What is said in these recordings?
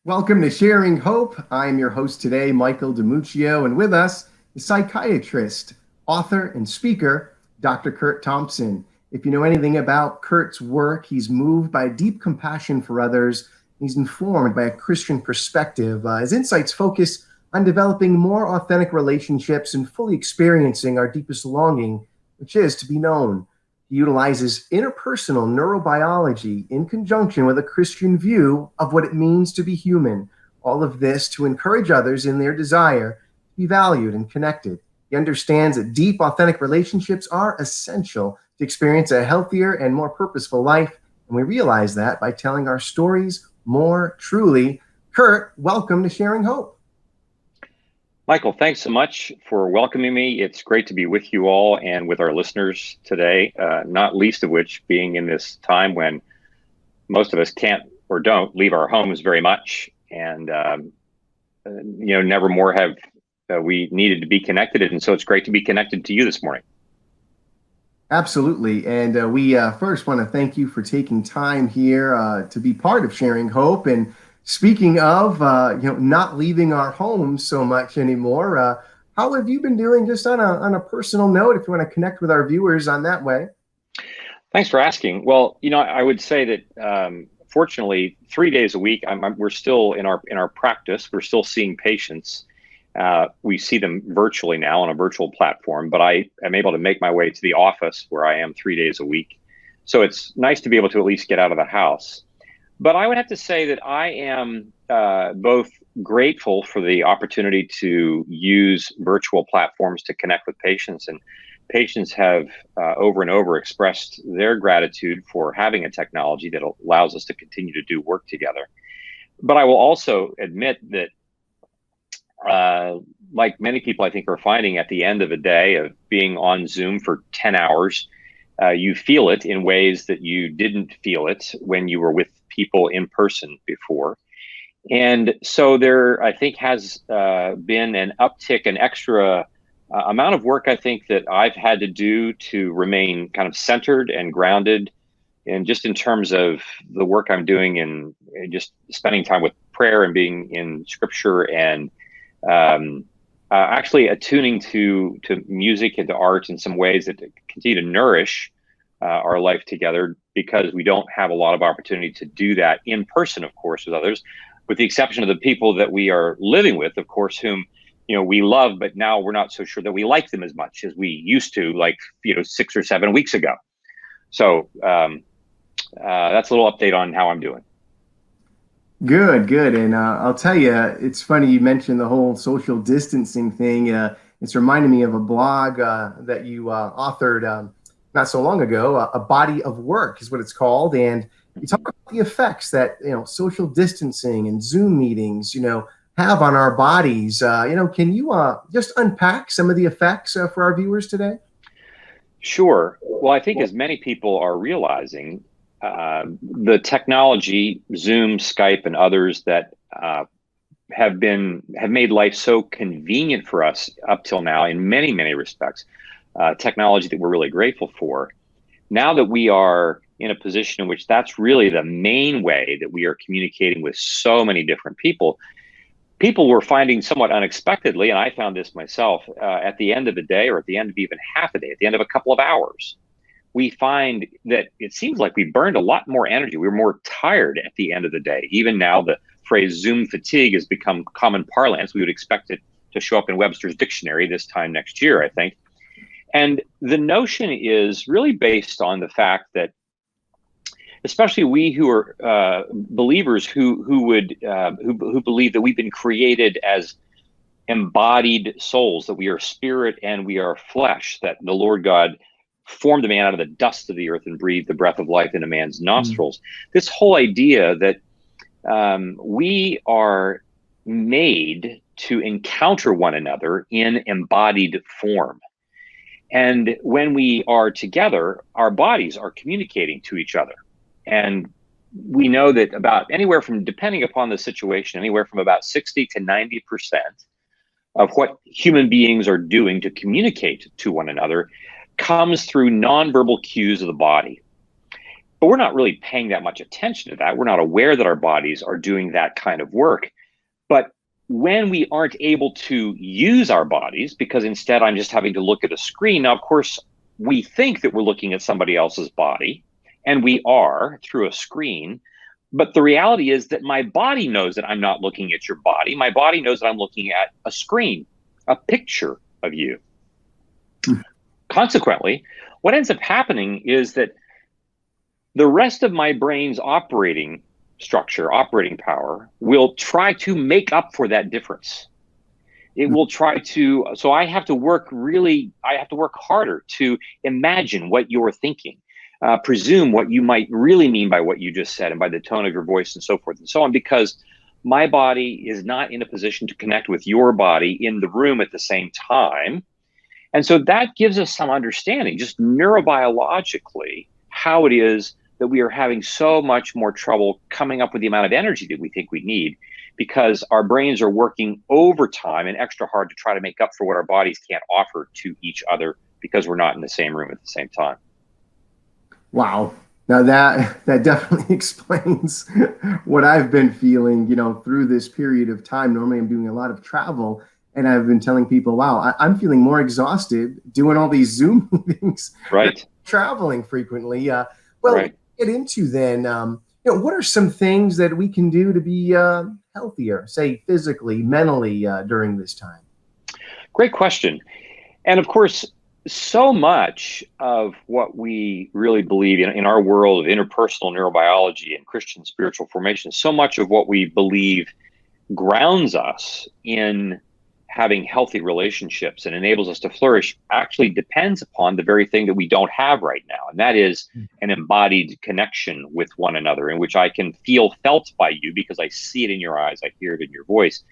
Welcome to Sharing Hope. I'm your host today, Michael DiMuccio, and with us is psychiatrist, author, and speaker, Dr. Curt Thompson. If you know anything about Curt's work, he's moved by deep compassion for others. He's informed by a Christian perspective. His insights focus on developing more authentic relationships and fully experiencing our deepest longing, which is to be known. He utilizes interpersonal neurobiology in conjunction with a Christian view of what it means to be human. All of this to encourage others in their desire to be valued and connected. He understands that deep, authentic relationships are essential to experience a healthier and more purposeful life. And we realize that by telling our stories more truly. Curt, welcome to Sharing Hope. Michael, thanks so much for welcoming me. It's great to be with you all and with our listeners today, not least of which being in this time when most of us can't or don't leave our homes very much. And, never more have we needed to be connected. And so it's great to be connected to you this morning. Absolutely. And we first want to thank you for taking time here to be part of Sharing Hope. And speaking of, not leaving our homes so much anymore, how have you been doing just on a personal note, if you want to connect with our viewers on that way? Thanks for asking. Well, I would say that fortunately, 3 days a week, we're still in our practice. We're still seeing patients. We see them virtually now on a virtual platform, but I am able to make my way to the office where I am 3 days a week. So it's nice to be able to at least get out of the house. But I would have to say that I am both grateful for the opportunity to use virtual platforms to connect with patients. And patients have over and over expressed their gratitude for having a technology that allows us to continue to do work together. But I will also admit that, like many people I think are finding at the end of a day of being on Zoom for 10 hours, you feel it in ways that you didn't feel it when you were with people in person before. And so there, I think, has been an uptick, an extra amount of work, I think, that I've had to do to remain kind of centered and grounded, and just in terms of the work I'm doing and just spending time with prayer and being in scripture and actually attuning to music and to art in some ways that continue to nourish our life together, because we don't have a lot of opportunity to do that in person, of course, with others, with the exception of the people that we are living with, of course, whom we love, but now we're not so sure that we like them as much as we used to, like 6 or 7 weeks ago. So that's a little update on how I'm doing. Good. And I'll tell you, it's funny you mentioned the whole social distancing thing. It's reminding me of a blog that you authored not so long ago. A Body of Work is what it's called. And you talk about the effects that, social distancing and Zoom meetings, have on our bodies. Can you just unpack some of the effects for our viewers today? Sure. Well, I think as many people are realizing, the technology, Zoom, Skype, and others that have made life so convenient for us up till now in many, many respects, technology that we're really grateful for. Now that we are in a position in which that's really the main way that we are communicating with so many different people were finding somewhat unexpectedly, and I found this myself, at the end of the day, or at the end of even half a day, at the end of a couple of hours, we find that it seems like we burned a lot more energy. We were more tired at the end of the day. Even now, the phrase Zoom fatigue has become common parlance. We would expect it to show up in Webster's dictionary this time next year, I think. And the notion is really based on the fact that, especially we who are believers who believe that we've been created as embodied souls, that we are spirit and we are flesh, that the Lord God formed the man out of the dust of the earth and breathed the breath of life into man's nostrils. This whole idea that we are made to encounter one another in embodied form. And when we are together, our bodies are communicating to each other. And we know that about anywhere from, depending upon the situation, anywhere from about 60 to 90% of what human beings are doing to communicate to one another comes through nonverbal cues of the body. But we're not really paying that much attention to that. We're not aware that our bodies are doing that kind of work. But when we aren't able to use our bodies, because instead I'm just having to look at a screen, now, of course, we think that we're looking at somebody else's body, and we are through a screen. But the reality is that my body knows that I'm not looking at your body. My body knows that I'm looking at a screen, a picture of you. Consequently, what ends up happening is that the rest of my brain's operating structure, operating power, will try to make up for that difference. It will try to, so I have to work harder to imagine what you're thinking, presume what you might really mean by what you just said and by the tone of your voice and so forth and so on, because my body is not in a position to connect with your body in the room at the same time. And so that gives us some understanding, just neurobiologically, how it is that we are having so much more trouble coming up with the amount of energy that we think we need, because our brains are working overtime and extra hard to try to make up for what our bodies can't offer to each other because we're not in the same room at the same time. Wow. Now that definitely explains what I've been feeling, through this period of time. Normally I'm doing a lot of travel, and I've been telling people, wow, I'm feeling more exhausted doing all these Zoom meetings, right? Traveling frequently. Right. Get into then, what are some things that we can do to be healthier, say physically, mentally, during this time? Great question. And of course, so much of what we really believe in our world of interpersonal neurobiology and Christian spiritual formation, so much of what we believe grounds us in having healthy relationships and enables us to flourish actually depends upon the very thing that we don't have right now. And that is an embodied connection with one another, in which I can feel felt by you because I see it in your eyes, I hear it in your voice.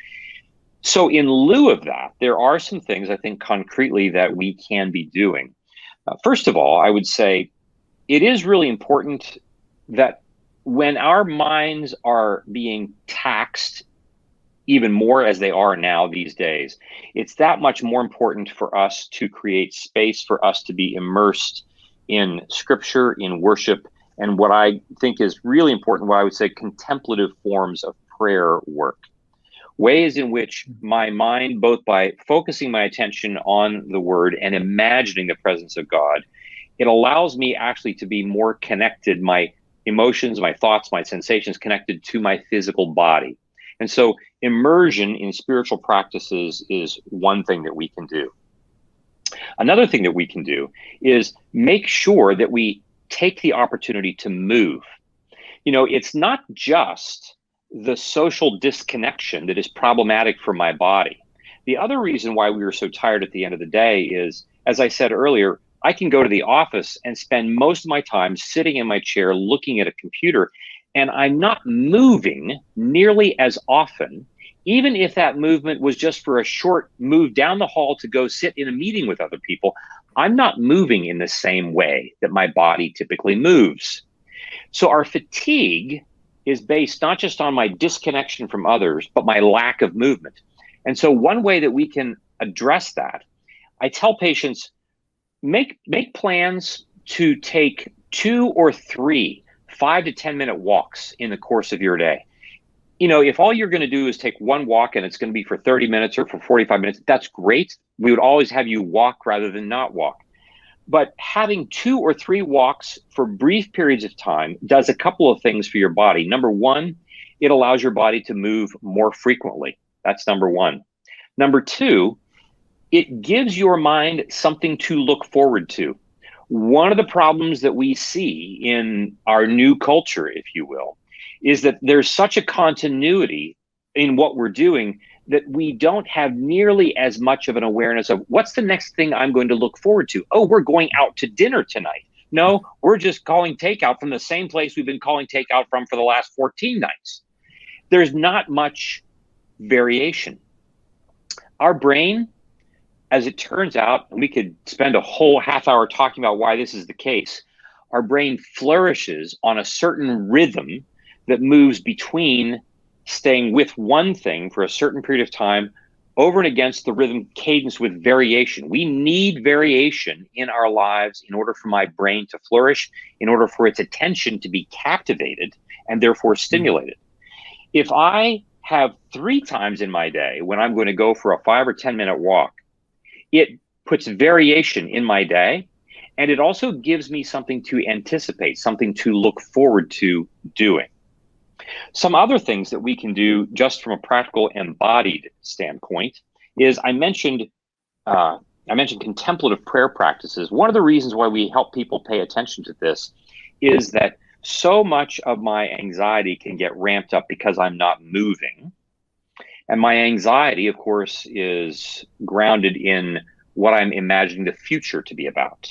So in lieu of that, there are some things I think concretely that we can be doing. First of all, I would say it is really important that when our minds are being taxed even more as they are now these days, it's that much more important for us to create space for us to be immersed in scripture, in worship, and what I think is really important, what I would say contemplative forms of prayer work. Ways in which my mind, both by focusing my attention on the word and imagining the presence of God, it allows me actually to be more connected, my emotions, my thoughts, my sensations connected to my physical body. And so immersion in spiritual practices is one thing that we can do. Another thing that we can do is make sure that we take the opportunity to move. It's not just the social disconnection that is problematic for my body. The other reason why we were so tired at the end of the day is, as I said earlier, I can go to the office and spend most of my time sitting in my chair looking at a computer, and I'm not moving nearly as often, even if that movement was just for a short move down the hall to go sit in a meeting with other people. I'm not moving in the same way that my body typically moves. So our fatigue is based not just on my disconnection from others, but my lack of movement. And so one way that we can address that, I tell patients, make plans to take 2 or 3 5 to 10 minute walks in the course of your day. If all you're going to do is take one walk and it's going to be for 30 minutes or for 45 minutes, that's great. We would always have you walk rather than not walk. But having 2 or 3 walks for brief periods of time does a couple of things for your body. Number one, it allows your body to move more frequently. That's number one. Number two, it gives your mind something to look forward to. One of the problems that we see in our new culture, if you will, is that there's such a continuity in what we're doing that we don't have nearly as much of an awareness of what's the next thing I'm going to look forward to. Oh, we're going out to dinner tonight. No, we're just calling takeout from the same place we've been calling takeout from for the last 14 nights. There's not much variation. Our brain, as it turns out, and we could spend a whole half hour talking about why this is the case, our brain flourishes on a certain rhythm that moves between staying with one thing for a certain period of time over and against the rhythm cadence with variation. We need variation in our lives in order for my brain to flourish, in order for its attention to be captivated and therefore stimulated. If I have 3 times in my day when I'm going to go for a 5 or 10 minute walk, it puts variation in my day, and it also gives me something to anticipate, something to look forward to doing. Some other things that we can do just from a practical embodied standpoint is I mentioned contemplative prayer practices. One of the reasons why we help people pay attention to this is that so much of my anxiety can get ramped up because I'm not moving. And my anxiety, of course, is grounded in what I'm imagining the future to be about.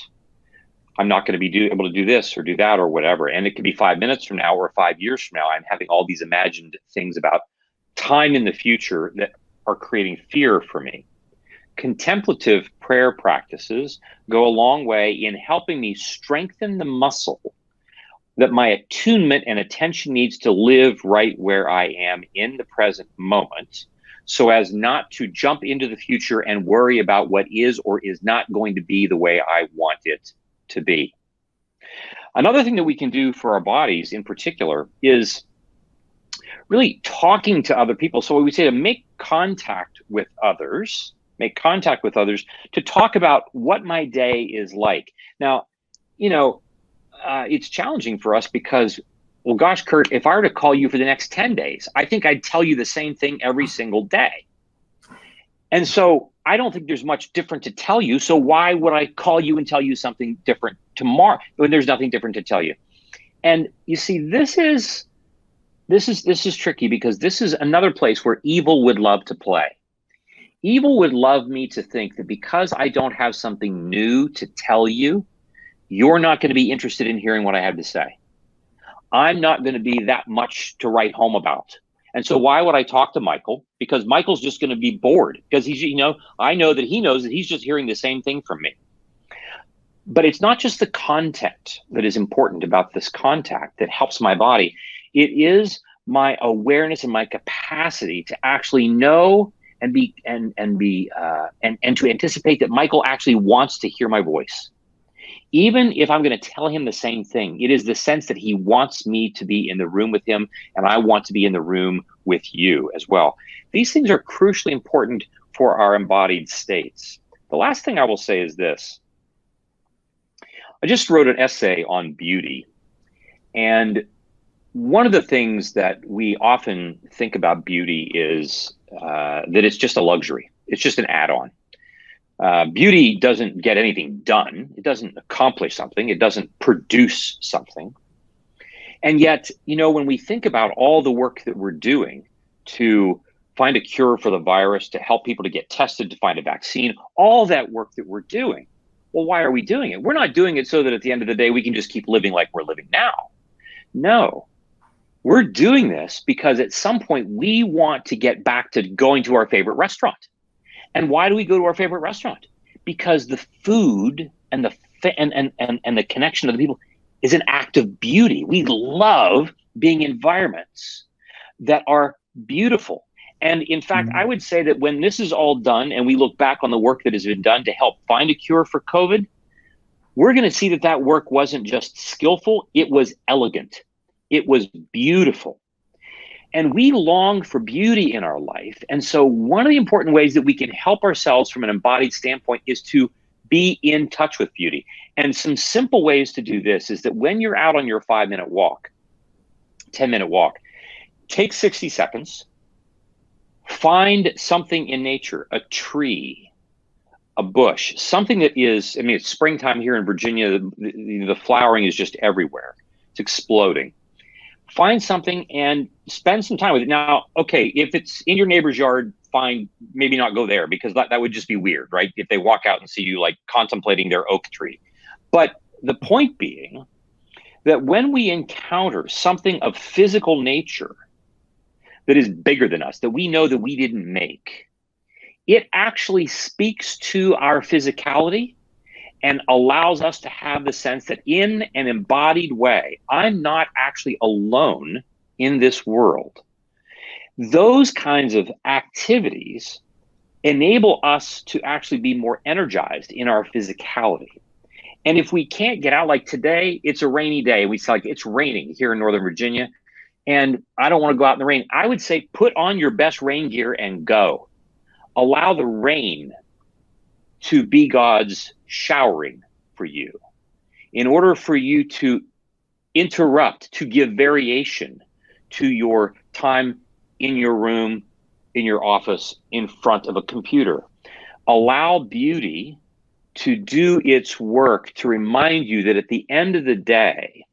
I'm not going to be able to do this or do that or whatever. And it could be 5 minutes from now or 5 years from now. I'm having all these imagined things about time in the future that are creating fear for me. Contemplative prayer practices go a long way in helping me strengthen the muscle that my attunement and attention needs to live right where I am in the present moment, so as not to jump into the future and worry about what is or is not going to be the way I want it to be. Another thing that we can do for our bodies in particular is really talking to other people. So we say to make contact with others to talk about what my day is like. Now, it's challenging for us because, well, gosh, Curt, if I were to call you for the next 10 days, I think I'd tell you the same thing every single day. And so I don't think there's much different to tell you. So why would I call you and tell you something different tomorrow when there's nothing different to tell you? And you see, this is tricky because this is another place where evil would love to play. Evil would love me to think that because I don't have something new to tell you, you're not going to be interested in hearing what I have to say. I'm not going to be that much to write home about. And so why would I talk to Michael? Because Michael's just going to be bored because I know that he knows that he's just hearing the same thing from me. But it's not just the content that is important about this contact that helps my body. It is my awareness and my capacity to actually know and to anticipate that Michael actually wants to hear my voice. Even if I'm going to tell him the same thing, it is the sense that he wants me to be in the room with him, and I want to be in the room with you as well. These things are crucially important for our embodied states. The last thing I will say is this. I just wrote an essay on beauty, and one of the things that we often think about beauty is that it's just a luxury. It's just an add-on. Beauty doesn't get anything done. It doesn't accomplish something. It doesn't produce something. And yet, when we think about all the work that we're doing to find a cure for the virus, to help people to get tested, to find a vaccine, all that work that we're doing, well, why are we doing it? We're not doing it so that at the end of the day, we can just keep living like we're living now. No, we're doing this because at some point we want to get back to going to our favorite restaurant. And why do we go to our favorite restaurant? Because the food and the connection of the people is an act of beauty. We love being in environments that are beautiful. And in fact, I would say that when this is all done and we look back on the work that has been done to help find a cure for COVID, we're going to see that that work wasn't just skillful, it was elegant. It was beautiful. And we long for beauty in our life. And so one of the important ways that we can help ourselves from an embodied standpoint is to be in touch with beauty. And some simple ways to do this is that when you're out on your 5-minute walk, 10-minute walk, take 60 seconds, find something in nature, a tree, a bush, something that is, it's springtime here in Virginia, the flowering is just everywhere. It's exploding. Find something and spend some time with it. Now, okay, if it's in your neighbor's yard, fine, maybe not go there because that would just be weird, right? If they walk out and see you like contemplating their oak tree. But the point being that when we encounter something of physical nature that is bigger than us, that we know that we didn't make, it actually speaks to our physicality and allows us to have the sense that in an embodied way, I'm not actually alone in this world. Those kinds of activities enable us to actually be more energized in our physicality. And if we can't get out, like today, it's a rainy day. We say, like, it's raining here in Northern Virginia, and I don't want to go out in the rain. I would say put on your best rain gear and go. Allow the rain to be God's showering for you, in order for you to interrupt, to give variation to your time in your room, in your office, in front of a computer. Allow beauty to do its work to remind you that at the end of the day,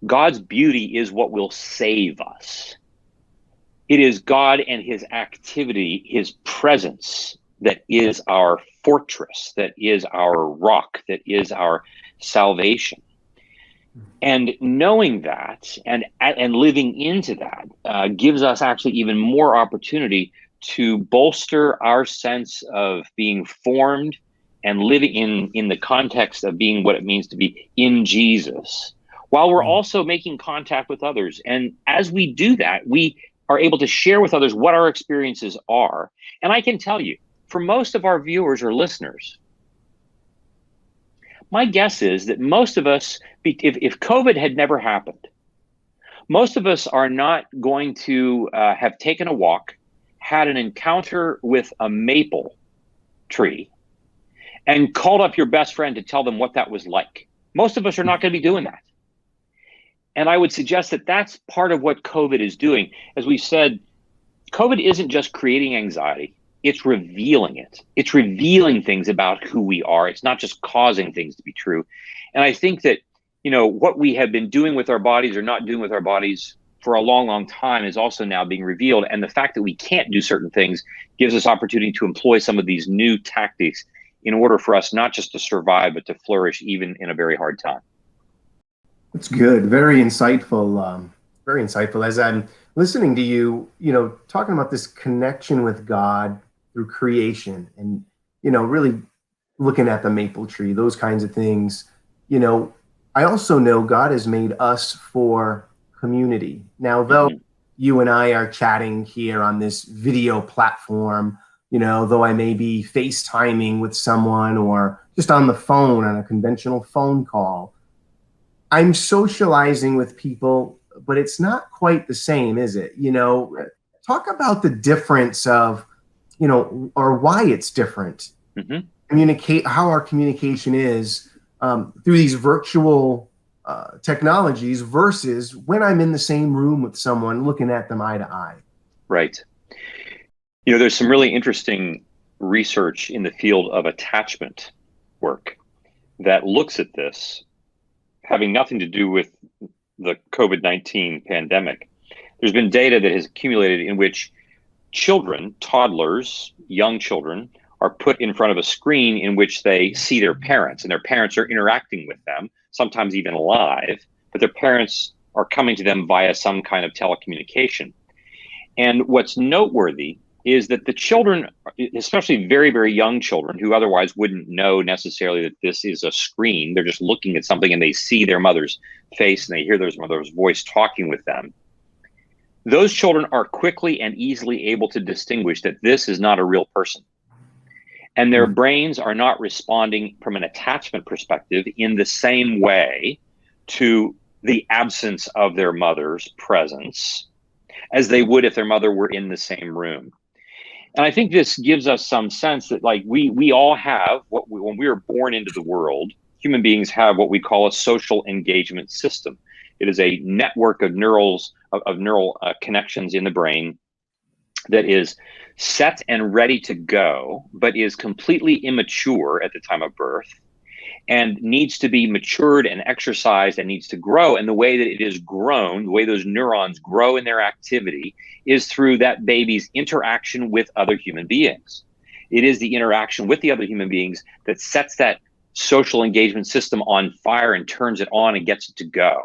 God's beauty is what will save us. It is God and his activity, his presence, that is our fortress, that is our rock, that is our salvation. And knowing that and living into that gives us actually even more opportunity to bolster our sense of being formed and living in the context of being what it means to be in Jesus, while we're also making contact with others. And as we do that, we are able to share with others what our experiences are. And I can tell you, for most of our viewers or listeners, my guess is that most of us, if COVID had never happened, most of us are not going to have taken a walk, had an encounter with a maple tree, and called up your best friend to tell them what that was like. Most of us are not going to be doing that. And I would suggest that that's part of what COVID is doing. As we said, COVID isn't just creating anxiety. It's revealing it. It's revealing things about who we are. It's not just causing things to be true. And I think that, what we have been doing with our bodies or not doing with our bodies for a long, long time is also now being revealed. And the fact that we can't do certain things gives us opportunity to employ some of these new tactics in order for us not just to survive, but to flourish even in a very hard time. That's good. Very insightful. Very insightful. As I'm listening to you, talking about this connection with God through creation and, really looking at the maple tree, those kinds of things, I also know God has made us for community. Now, though you and I are chatting here on this video platform, though I may be FaceTiming with someone or just on the phone on a conventional phone call, I'm socializing with people, but it's not quite the same, is it? Talk about the difference of, or why it's different. Communicate how our communication is through these virtual technologies versus when I'm in the same room with someone looking at them eye to eye. Right. There's some really interesting research in the field of attachment work that looks at this, having nothing to do with the COVID-19 pandemic. There's been data that has accumulated in which children, toddlers, young children, are put in front of a screen in which they see their parents, and their parents are interacting with them, sometimes even live, but their parents are coming to them via some kind of telecommunication. And what's noteworthy is that the children, especially very, very young children who otherwise wouldn't know necessarily that this is a screen, they're just looking at something and they see their mother's face and they hear their mother's voice talking with them. Those children are quickly and easily able to distinguish that this is not a real person. And their brains are not responding from an attachment perspective in the same way to the absence of their mother's presence as they would if their mother were in the same room. And I think this gives us some sense that, like, we all have when we are born into the world, human beings have what we call a social engagement system. It is a network of neural connections in the brain that is set and ready to go, but is completely immature at the time of birth and needs to be matured and exercised and needs to grow. And the way that it is grown, the way those neurons grow in their activity, is through that baby's interaction with other human beings. It is the interaction with the other human beings that sets that social engagement system on fire and turns it on and gets it to go.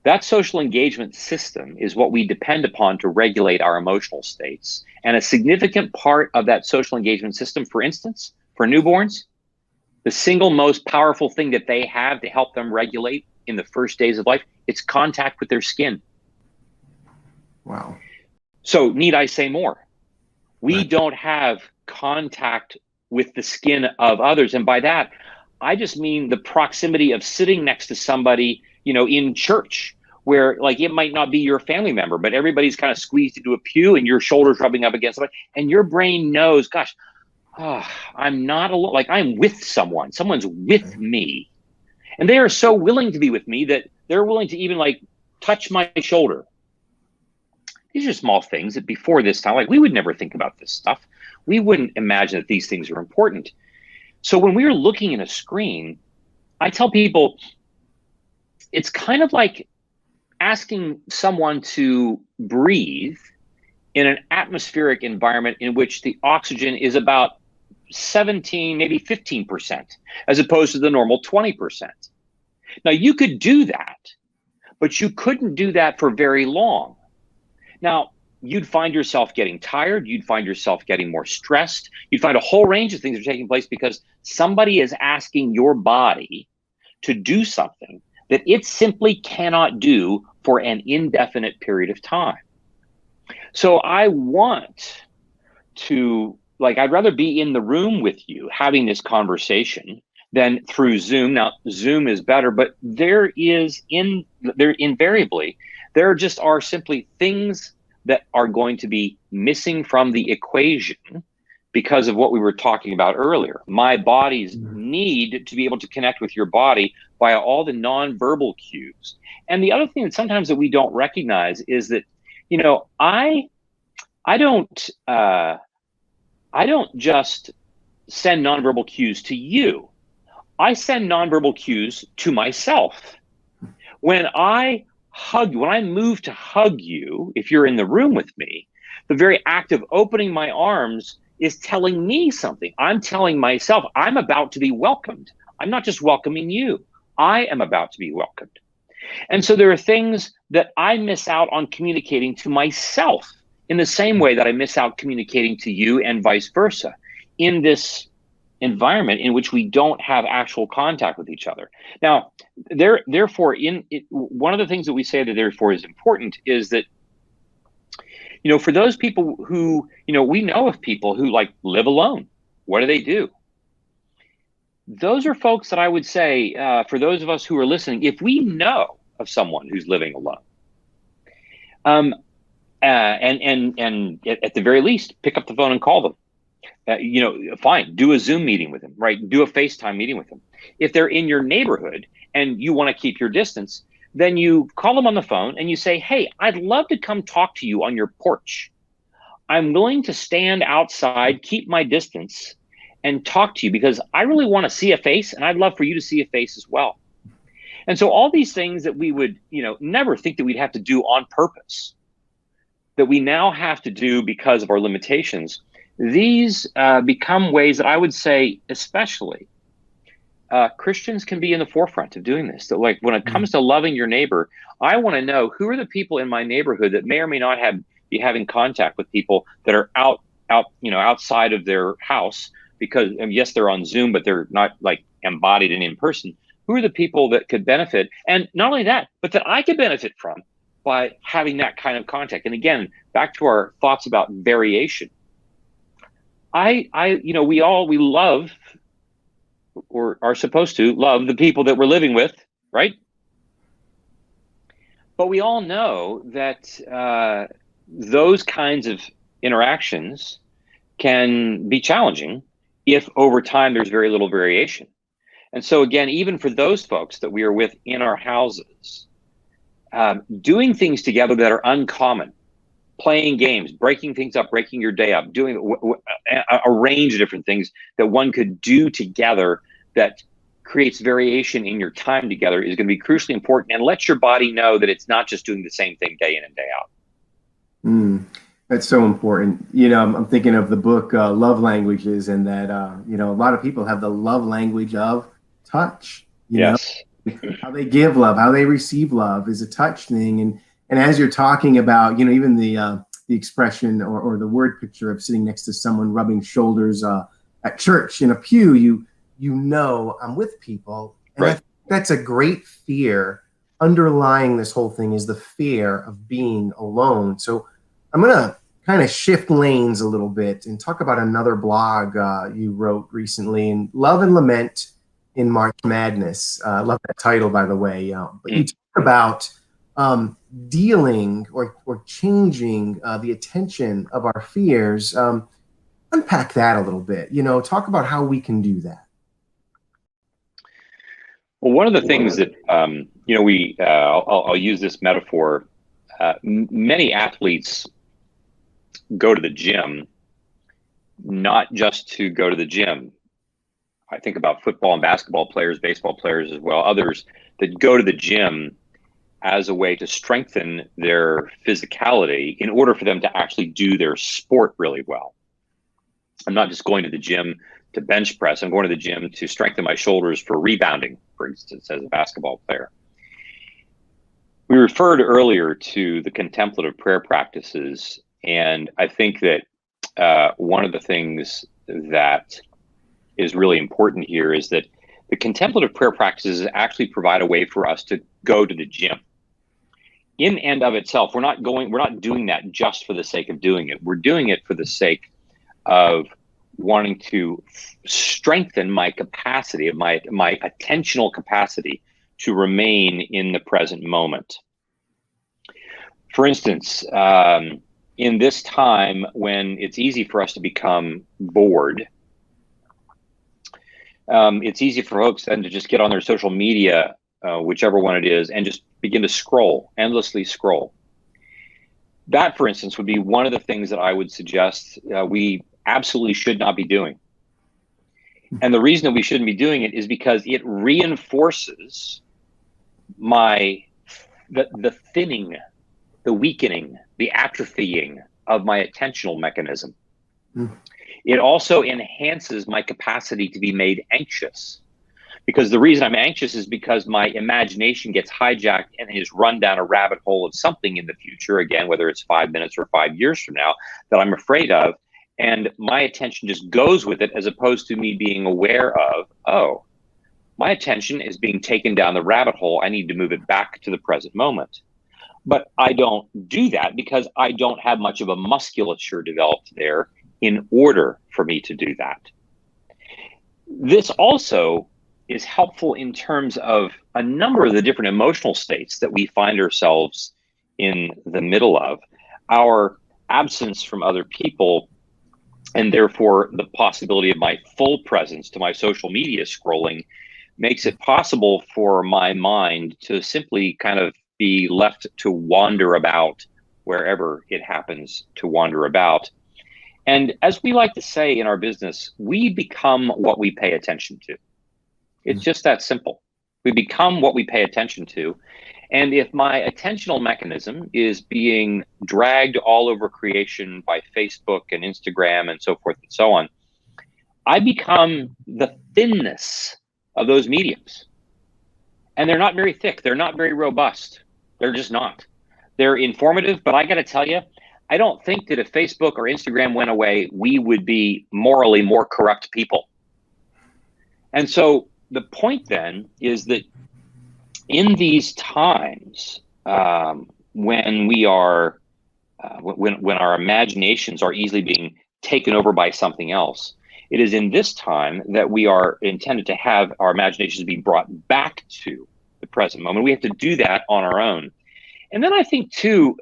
That social engagement system is what we depend upon to regulate our emotional states. And a significant part of that social engagement system, for instance, for newborns, the single most powerful thing that they have to help them regulate in the first days of life, it's contact with their skin. Wow. So need I say more? We don't have contact with the skin of others. And by that, I just mean the proximity of sitting next to somebody, in church, where like it might not be your family member, but everybody's kind of squeezed into a pew and your shoulders rubbing up against somebody, and your brain knows, gosh, I'm not alone. Like I'm with someone. Someone's with me. And they are so willing to be with me that they're willing to even like touch my shoulder. These are small things that before this time, like we would never think about this stuff. We wouldn't imagine that these things are important. So when we are looking at a screen, I tell people it's kind of like asking someone to breathe in an atmospheric environment in which the oxygen is about 17, maybe 15%, as opposed to the normal 20%. Now you could do that, but you couldn't do that for very long. Now, you'd find yourself getting tired. You'd find yourself getting more stressed. You'd find a whole range of things are taking place because somebody is asking your body to do something that it simply cannot do for an indefinite period of time. So I want to, I'd rather be in the room with you having this conversation than through Zoom. Now, Zoom is better, but there just are simply things that are going to be missing from the equation because of what we were talking about earlier. My body's need to be able to connect with your body via all the nonverbal cues. And the other thing that sometimes that we don't recognize is that, I don't just send nonverbal cues to you. I send nonverbal cues to myself. When I hug you, when I move to hug you, if you're in the room with me, the very act of opening my arms is telling me something. I'm telling myself I'm about to be welcomed. I'm not just welcoming you. I am about to be welcomed. And so there are things that I miss out on communicating to myself in the same way that I miss out communicating to you and vice versa in this environment in which we don't have actual contact with each other. Now, therefore, one of the things that we say that therefore is important is that, for those people who, we know of people who live alone. What do? Those are folks that I would say, for those of us who are listening, if we know of someone who's living alone, and at the very least, pick up the phone and call them. Fine, do a Zoom meeting with them, right? Do a FaceTime meeting with them. If they're in your neighborhood and you want to keep your distance, then you call them on the phone and you say, hey, I'd love to come talk to you on your porch. I'm willing to stand outside, keep my distance, and talk to you because I really want to see a face and I'd love for you to see a face as well. And so all these things that we would, never think that we'd have to do on purpose, that we now have to do because of our limitations, these become ways that I would say, especially Christians can be in the forefront of doing this. That when it comes to loving your neighbor, I want to know who are the people in my neighborhood that may or may not be having contact with people that are outside of their house because yes, they're on Zoom, but they're not embodied and in person. Who are the people that could benefit? And not only that, but that I could benefit from by having that kind of contact. And again, back to our thoughts about variation. We love or are supposed to love the people that we're living with, right? But we all know that those kinds of interactions can be challenging if over time there's very little variation. And so again, even for those folks that we are with in our houses, doing things together that are uncommon, playing games, breaking things up, breaking your day up, doing a range of different things that one could do together that creates variation in your time together is going to be crucially important, and let your body know that it's not just doing the same thing day in and day out. That's so important. I'm thinking of the book Love Languages, and that a lot of people have the love language of touch. Yes. How they give love, how they receive love is a touch thing. And as you're talking about, even the expression or the word picture of sitting next to someone rubbing shoulders at church in a pew, I'm with people. And right. That's a great fear. Underlying this whole thing is the fear of being alone. So I'm going to kind of shift lanes a little bit and talk about another blog you wrote recently, in Love and Lament in March Madness. I love that title, by the way. But you talk about dealing or changing the attention of our fears. Unpack that a little bit. Talk about how we can do that. Well, one of the things that I'll use this metaphor. Many athletes go to the gym not just to go to the gym. I think about football and basketball players, baseball players as well, others that go to the gym as a way to strengthen their physicality in order for them to actually do their sport really well. I'm not just going to the gym to bench press. I'm going to the gym to strengthen my shoulders for rebounding, for instance, as a basketball player. We referred earlier to the contemplative prayer practices, and I think that one of the things that is really important here is that the contemplative prayer practices actually provide a way for us to go to the gym. In and of itself, we're not doing that just for the sake of doing it. We're doing it for the sake of wanting to strengthen my capacity, of my attentional capacity to remain in the present moment. For instance, in this time when it's easy for us to become bored, it's easy for folks then to just get on their social media, whichever one it is, and just begin to scroll, endlessly scroll. That, for instance, would be one of the things that I would suggest we absolutely should not be doing. And the reason that we shouldn't be doing it is because it reinforces the thinning, the weakening, the atrophying of my attentional mechanism. It also enhances my capacity to be made anxious, because the reason I'm anxious is because my imagination gets hijacked and is run down a rabbit hole of something in the future, again, whether it's 5 minutes or 5 years from now, that I'm afraid of. And my attention just goes with it, as opposed to me being aware of, oh, my attention is being taken down the rabbit hole. I need to move it back to the present moment. But I don't do that because I don't have much of a musculature developed there in order for me to do that. This also is helpful in terms of a number of the different emotional states that we find ourselves in the middle of. Our absence from other people, and therefore the possibility of my full presence to my social media scrolling, makes it possible for my mind to simply kind of be left to wander about wherever it happens to wander about. And as we like to say in our business, we become what we pay attention to. It's just that simple. We become what we pay attention to. And if my attentional mechanism is being dragged all over creation by Facebook and Instagram and so forth and so on, I become the thinness of those mediums. And they're not very thick. They're not very robust. They're just not. They're informative, but I got to tell you, I don't think that if Facebook or Instagram went away, we would be morally more corrupt people. And so the point then is that in these times, when we are, when our imaginations are easily being taken over by something else, it is in this time that we are intended to have our imaginations be brought back to the present moment. We have to do that on our own. And then I think too,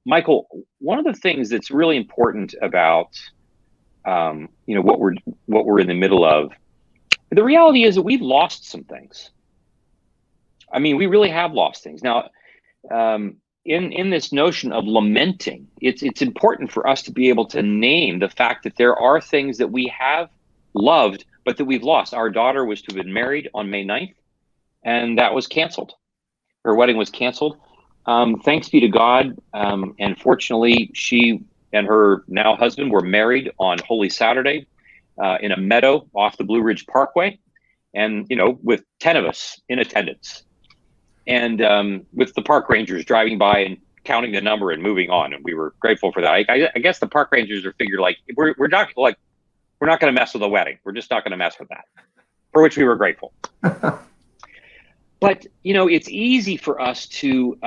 Michael, one of the things that's really important about, what we're in the middle of, the reality is that we've lost some things. I mean, we really have lost things. Now, in this notion of lamenting, it's important for us to be able to name the fact that there are things that we have loved, but that we've lost. Our daughter was to have been married on May 9th, and that was canceled. Her wedding was canceled. Thanks be to God. And fortunately, she and her now husband were married on Holy Saturday in a meadow off the Blue Ridge Parkway, and with 10 of us in attendance, and with the park rangers driving by and counting the number and moving on, and we were grateful for that. I guess the park rangers are figured like we're not going to mess with the wedding. We're just not going to mess with that, for which we were grateful. But it's easy for us to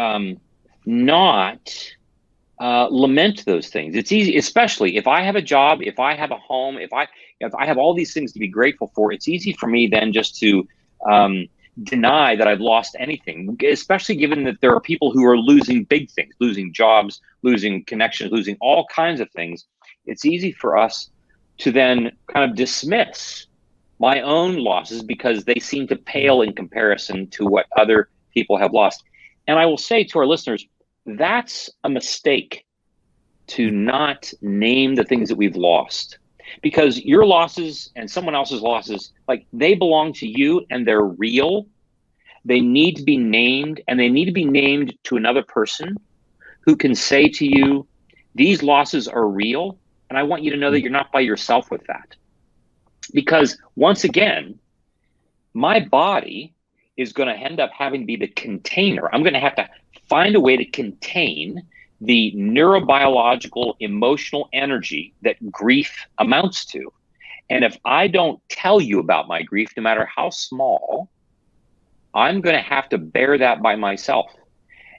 not lament those things. It's easy, especially if I have a job, if I have a home, if I have all these things to be grateful for. It's easy for me then just to deny that I've lost anything, especially given that there are people who are losing big things, losing jobs, losing connections, losing all kinds of things. It's easy for us to then kind of dismiss my own losses because they seem to pale in comparison to what other people have lost. And I will say to our listeners, that's a mistake, to not name the things that we've lost, because your losses and someone else's losses, like, they belong to you and they're real. They need to be named, and they need to be named to another person who can say to you, these losses are real, and I want you to know that you're not by yourself with that. Because once again, my body is going to end up having to be the container. I'm going to have to find a way to contain the neurobiological, emotional energy that grief amounts to. And if I don't tell you about my grief, no matter how small, I'm going to have to bear that by myself.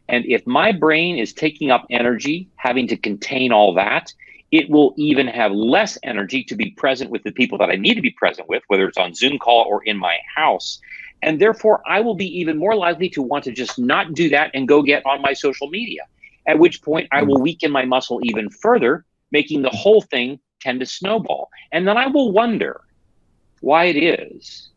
And if my brain is taking up energy, having to contain all that, it will even have less energy to be present with the people that I need to be present with, whether it's on Zoom call or in my house. And therefore, I will be even more likely to want to just not do that and go get on my social media, at which point I will weaken my muscle even further, making the whole thing tend to snowball. And then I will wonder why it is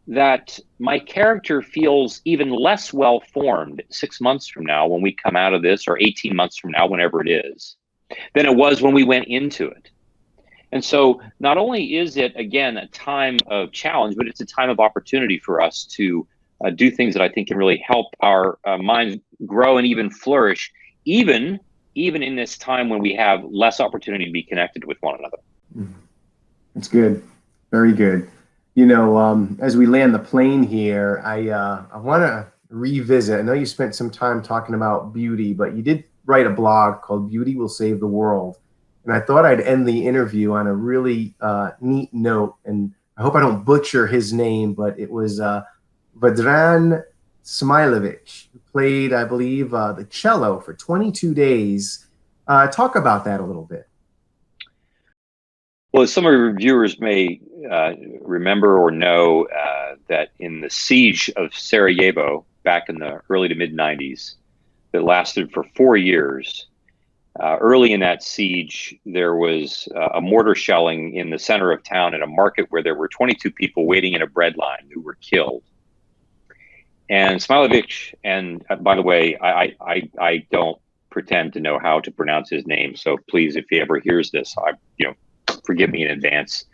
that my character feels even less well-formed 6 months from now when we come out of this, or 18 months from now, whenever it is, than it was when we went into it. And so not only is it, again, a time of challenge, but it's a time of opportunity for us to do things that I think can really help our minds grow and even flourish, even in this time when we have less opportunity to be connected with one another. That's good. Very good. You know, as we land the plane here, I want to revisit. I know you spent some time talking about beauty, but you did write a blog called Beauty Will Save the World. And I thought I'd end the interview on a really neat note. And I hope I don't butcher his name, but it was Vedran Smilovic, who played, I believe, the cello for 22 days. Talk about that a little bit. Well, some of your viewers may remember or know that in the siege of Sarajevo back in the early to mid 90s, that lasted for 4 years, early in that siege, there was a mortar shelling in the center of town at a market where there were 22 people waiting in a bread line who were killed. And Smilovic, and by the way, I don't pretend to know how to pronounce his name, so please, if he ever hears this, forgive me in advance.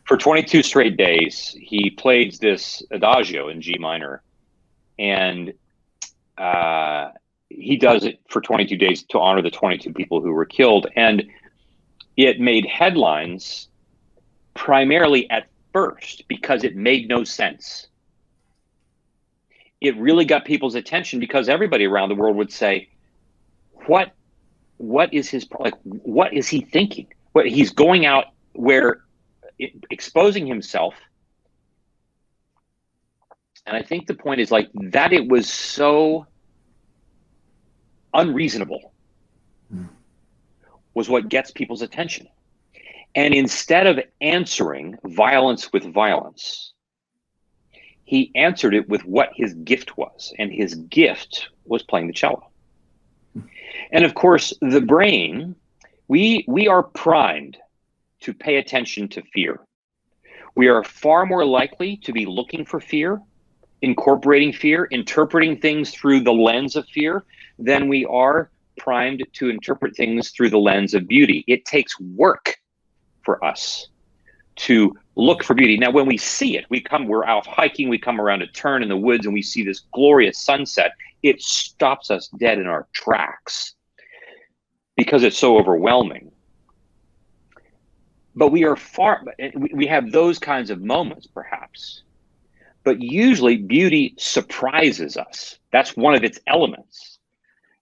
For 22 straight days, he played this adagio in G minor, and he does it for 22 days to honor the 22 people who were killed. And it made headlines primarily at first because it made no sense. It really got people's attention because everybody around the world would say, what is his, like, what is he thinking? What, he's going out where exposing himself. And I think the point is like that it was so unreasonable was what gets people's attention. And instead of answering violence with violence, he answered it with what his gift was. And his gift was playing the cello. And of course, the brain, we are primed to pay attention to fear. We are far more likely to be looking for fear, incorporating fear, interpreting things through the lens of fear, than we are primed to interpret things through the lens of beauty. It takes work for us to look for beauty. Now, when we see it, we're out hiking, we come around a turn in the woods and we see this glorious sunset, it stops us dead in our tracks because it's so overwhelming. But we have those kinds of moments perhaps, but usually beauty surprises us. That's one of its elements.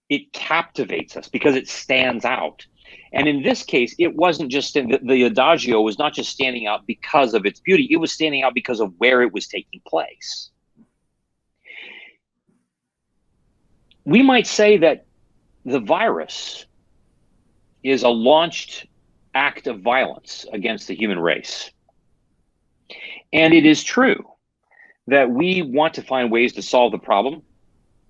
It captivates us because it stands out. And in this case, it wasn't just, the adagio was not just standing out because of its beauty, it was standing out because of where it was taking place. We might say that the virus is a launched act of violence against the human race. And it is true that we want to find ways to solve the problem,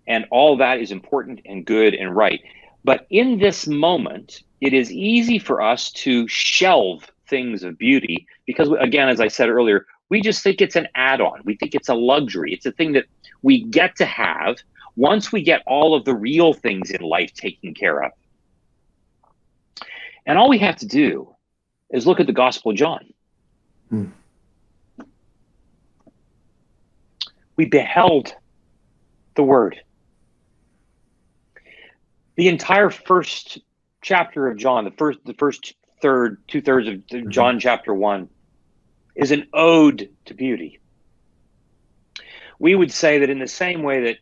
and all that is important and good and right. But in this moment, it is easy for us to shelve things of beauty because, again, as I said earlier, we just think it's an add-on. We think it's a luxury. It's a thing that we get to have once we get all of the real things in life taken care of. And all we have to do is look at the Gospel of John. We beheld the Word. The entire first chapter of John, the first third, 2/3 of John chapter 1, is an ode to beauty. We would say that in the same way that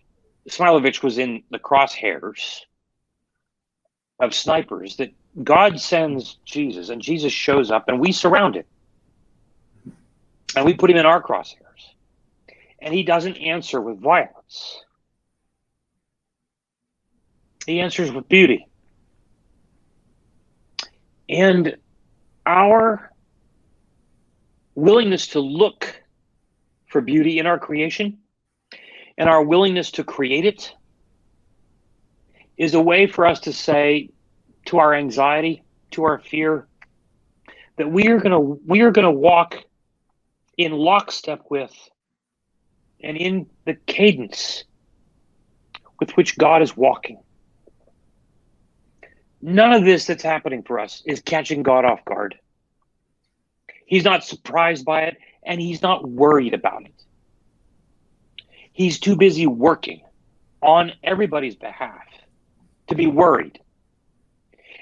Smilovich was in the crosshairs of snipers, that God sends Jesus, and Jesus shows up, and we surround him, and we put him in our crosshairs, and he doesn't answer with violence. He answers with beauty. And our willingness to look for beauty in our creation and our willingness to create it is a way for us to say to our anxiety, to our fear, that we are going to walk in lockstep with and in the cadence with which God is walking. None of this that's happening for us is catching God off guard. He's not surprised by it, and he's not worried about it. He's too busy working on everybody's behalf to be worried.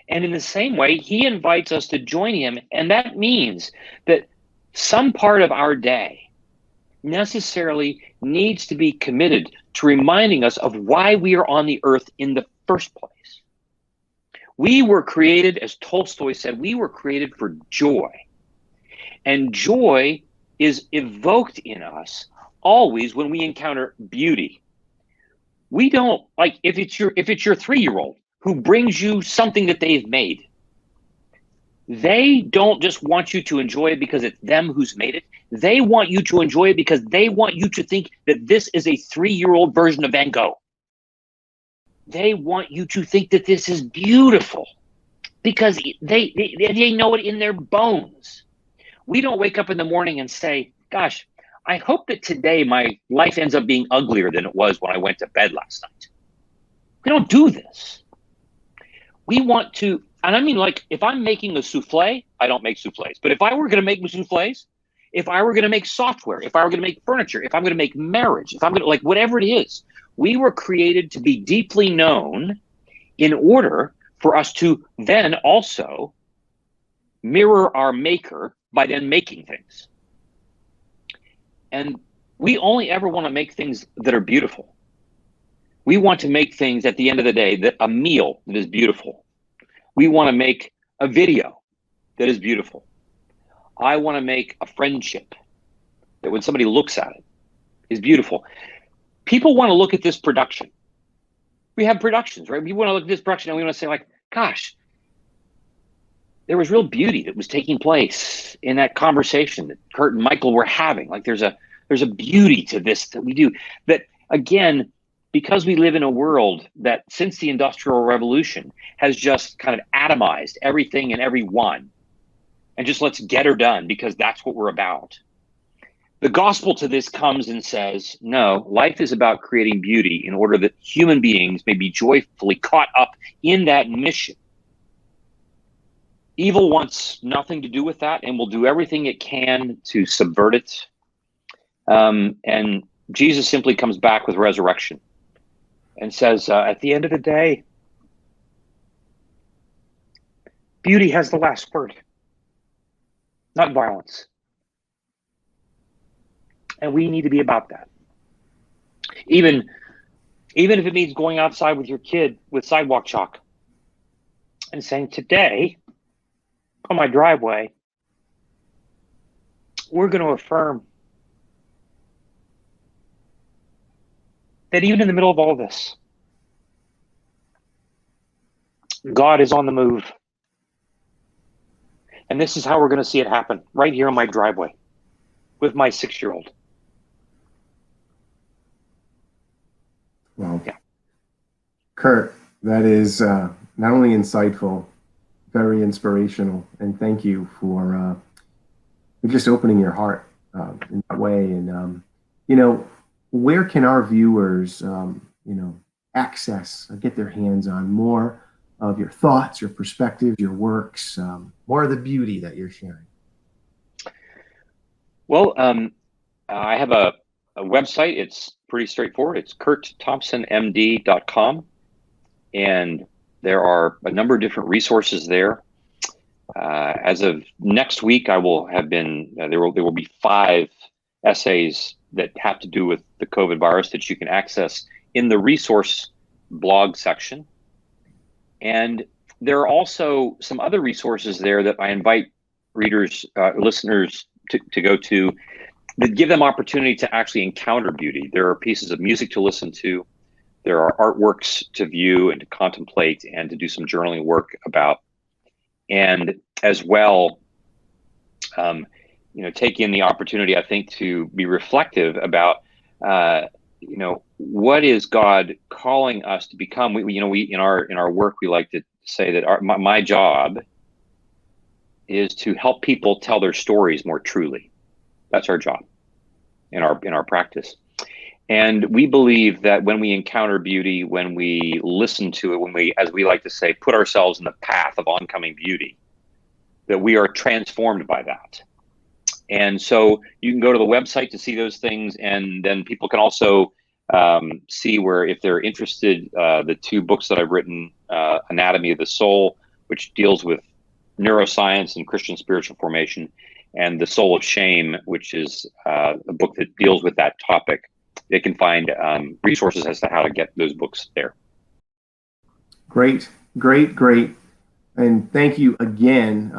And in the same way, he invites us to join him, and that means that some part of our day necessarily needs to be committed to reminding us of why we are on the earth in the first place. We were created, as Tolstoy said, we were created for joy. And joy is evoked in us always when we encounter beauty. We don't, like, if it's your 3-year-old who brings you something that they've made, they don't just want you to enjoy it because it's them who's made it. They want you to enjoy it because they want you to think that this is a 3-year-old version of Van Gogh. They want you to think that this is beautiful because they know it in their bones. We don't wake up in the morning and say, gosh, I hope that today my life ends up being uglier than it was when I went to bed last night. We don't do this. We want to, and I mean, like, if I'm making a souffle, I don't make souffles. But if I were going to make souffles, if I were going to make software, if I were going to make furniture, if I'm going to make marriage, if I'm going to, like, whatever it is, we were created to be deeply known in order for us to then also mirror our maker by then making things. And we only ever want to make things that are beautiful. We want to make things at the end of the day, that a meal that is beautiful. We want to make a video that is beautiful. I want to make a friendship that when somebody looks at it is beautiful. People want to look at this production. We have productions, right? We want to look at this production and we want to say, like, gosh, there was real beauty that was taking place in that conversation that Curt and Michael were having. Like, there's a beauty to this that we do. That, again, because we live in a world that since the Industrial Revolution has just kind of atomized everything and everyone and just let's get her done because that's what we're about. The gospel to this comes and says, no, life is about creating beauty in order that human beings may be joyfully caught up in that mission. Evil wants nothing to do with that and will do everything it can to subvert it. And Jesus simply comes back with resurrection and says, at the end of the day, beauty has the last word, not violence. And we need to be about that. Even if it means going outside with your kid with sidewalk chalk and saying, today, on my driveway, we're going to affirm that even in the middle of all this, God is on the move. And this is how we're going to see it happen, right here in my driveway with my 6-year-old. Well, Yeah. Curt, that is not only insightful, very inspirational, and thank you for just opening your heart in that way. And where can our viewers, access or get their hands on more of your thoughts, your perspectives, your works, more of the beauty that you're sharing? Well, I have a website. It's pretty straightforward. It's CurtThompsonMD.com. And there are a number of different resources there. As of next week, I will have been, there will be 5 essays that have to do with the COVID virus that you can access in the resource blog section. And there are also some other resources there that I invite readers, listeners to go to, that give them opportunity to actually encounter beauty. There are pieces of music to listen to. There are artworks to view and to contemplate and to do some journaling work about. And as well, take in the opportunity, I think, to be reflective about, what is God calling us to become? We in our work, we like to say that my job is to help people tell their stories more truly. That's our job in our practice. And we believe that when we encounter beauty, when we listen to it, when we, as we like to say, put ourselves in the path of oncoming beauty, that we are transformed by that. And so you can go to the website to see those things, and then people can also see where, if they're interested, the 2 books that I've written, Anatomy of the Soul, which deals with neuroscience and Christian spiritual formation, and The Soul of Shame, which is a book that deals with that topic. They can find resources as to how to get those books there. Great. And thank you again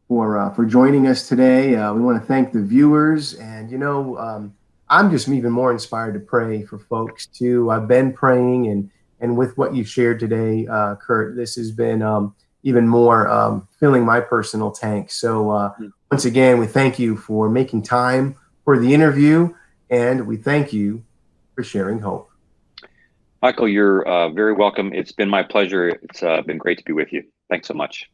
for joining us today. We want to thank the viewers. And, I'm just even more inspired to pray for folks too. I've been praying, and with what you shared today, Curt, this has been even more filling my personal tank. So once again, we thank you for making time for the interview. And we thank you for sharing hope. Michael, you're very welcome. It's been my pleasure. It's been great to be with you. Thanks so much.